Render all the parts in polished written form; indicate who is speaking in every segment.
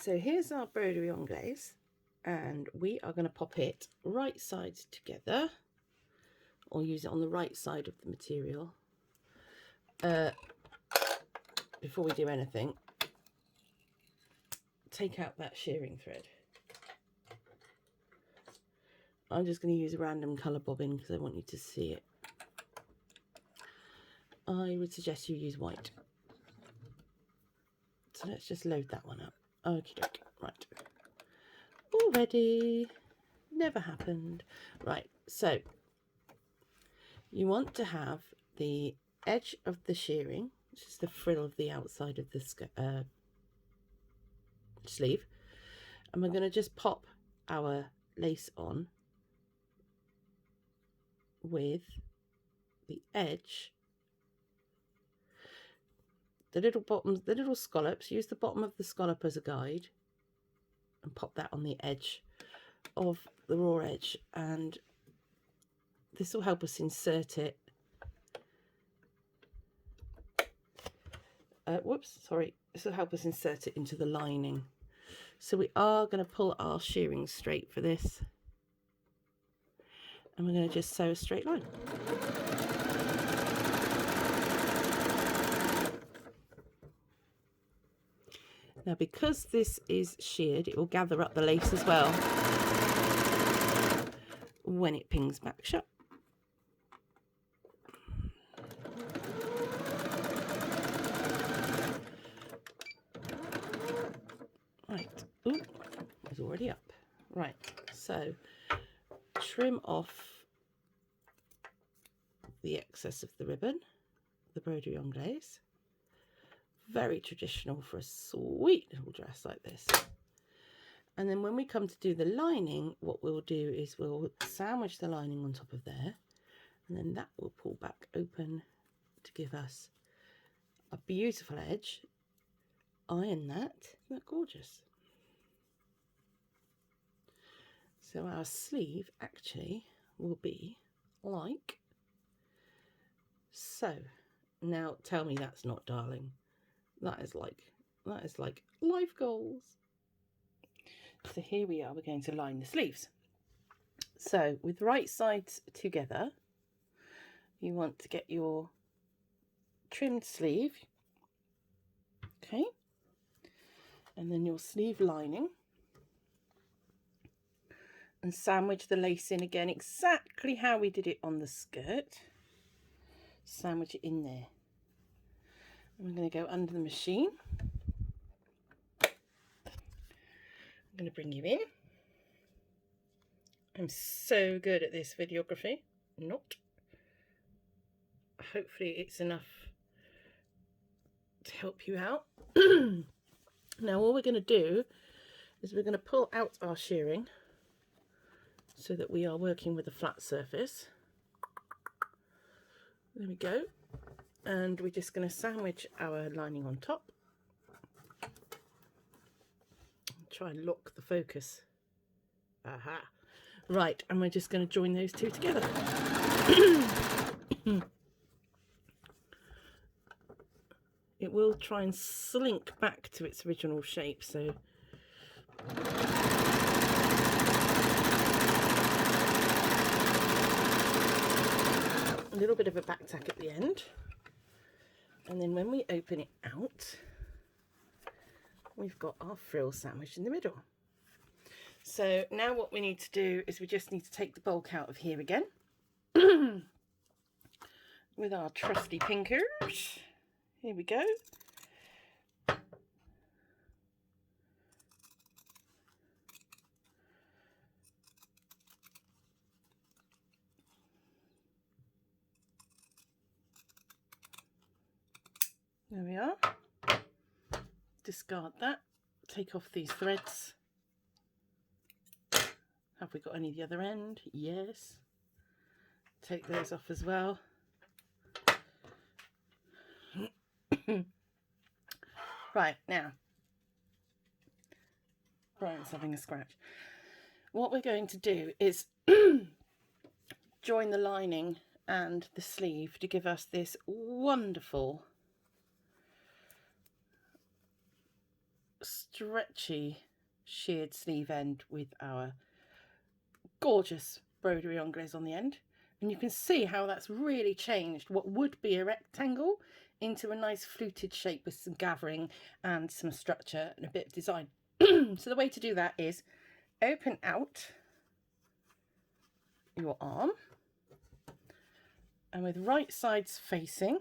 Speaker 1: So here's our broderie anglaise, and we are going to pop it right sides together, or use it on the right side of the material. Before we do anything, take out that shearing thread. I'm just going to use a random colour bobbin because I want you to see it. I would suggest you use white. So let's just load that one up. Okie dokie. Right. All ready. Never happened. Right. So you want to have the edge of the shearing, which is the frill of the outside of the sleeve, and we're going to just pop our lace on with the edge, the little bottoms, the little scallops. Use the bottom of the scallop as a guide and pop that on the edge of the raw edge, and this will help us insert it. This will help us insert it into the lining. So we are going to pull our shearing straight for this, and we're going to just sew a straight line. Now, because this is sheared, it will gather up the lace as well when it pings back shut. Right, ooh, it's already up. Right, so trim off the excess of the ribbon, the broderie anglaise. Very traditional for a sweet little dress like this. And then when we come to do the lining, what we'll do is we'll sandwich the lining on top of there, and then that will pull back open to give us a beautiful edge. Iron that. Isn't that gorgeous? So our sleeve actually will be like so. Now tell me that's not darling. That is like life goals. So here we are, we're going to line the sleeves. So with right sides together, you want to get your trimmed sleeve, okay, and then your sleeve lining, and sandwich the lace in again exactly how we did it on the skirt. Sandwich it in there. I'm going to go under the machine. I'm going to bring you in. I'm so good at this videography. Not. Hopefully it's enough to help you out. Now all we're going to do is we're going to pull out our shearing so that we are working with a flat surface. There we go. And we're just going to sandwich our lining on top. Try and lock the focus. Aha. Right, and we're just going to join those two together. It will try and slink back to its original shape, so a little bit of a back tack at the end, and then when we open it out, we've got our frill sandwich in the middle. So now what we need to do is we just need to take the bulk out of here again with our trusty pinkers. Here we go. There we are. Discard that. Take off these threads. Have we got any at the other end? Yes. Take those off as well. Right, now, Brian's having a scratch. What we're going to do is join the lining and the sleeve to give us this wonderful stretchy sheared sleeve end with our gorgeous broderie anglaise on the end. And you can see how that's really changed what would be a rectangle into a nice fluted shape with some gathering and some structure and a bit of design. So the way to do that is open out your arm, and with right sides facing,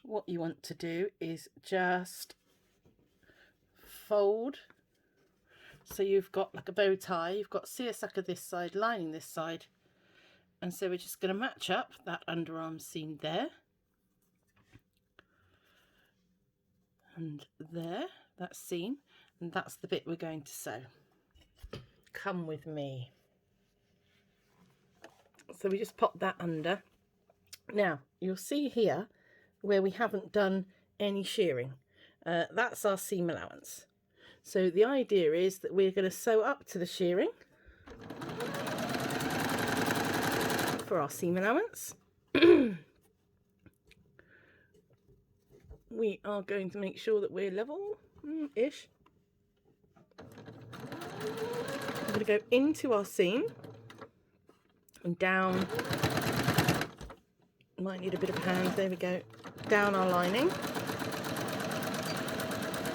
Speaker 1: what you want to do is just fold. So you've got like a bow tie, you've got seersucker this side lining this side, and so we're just going to match up that underarm seam there and there, that seam, and that's the bit we're going to sew. Come with me. So we just pop that under. Now you'll see here where we haven't done any shearing, that's our seam allowance. So the idea is that we're going to sew up to the shearing for our seam allowance. We are going to make sure that we're level-ish. I'm going to go into our seam and down. Might need a bit of a hand. There we go. Down our lining.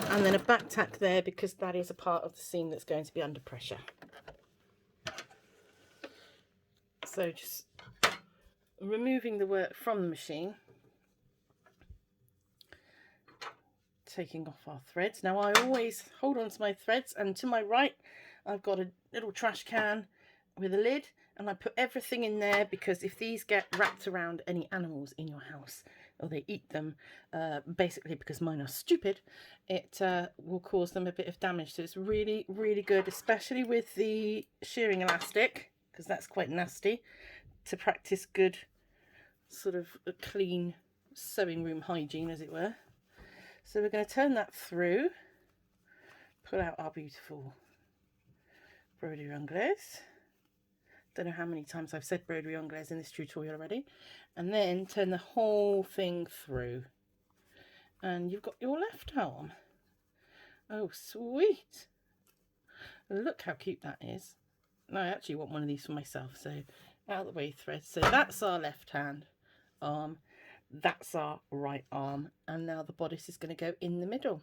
Speaker 1: And then a back tack there because that is a part of the seam that's going to be under pressure. So just removing the work from the machine, taking off our threads. Now I always hold on to my threads, and to my right I've got a little trash can with a lid, and I put everything in there because if these get wrapped around any animals in your house or they eat them, basically because mine are stupid, it will cause them a bit of damage. So it's really, really good, especially with the shearing elastic, because that's quite nasty, to practice good sort of a clean sewing room hygiene, as it were. So we're going to turn that through, pull out our beautiful broderie anglaise. Don't know how many times I've said broderie anglaise in this tutorial already. And then turn the whole thing through. And you've got your left arm. Oh, sweet. Look how cute that is. I actually want one of these for myself, so out of the way thread. So that's our left hand arm. That's our right arm. And now the bodice is going to go in the middle.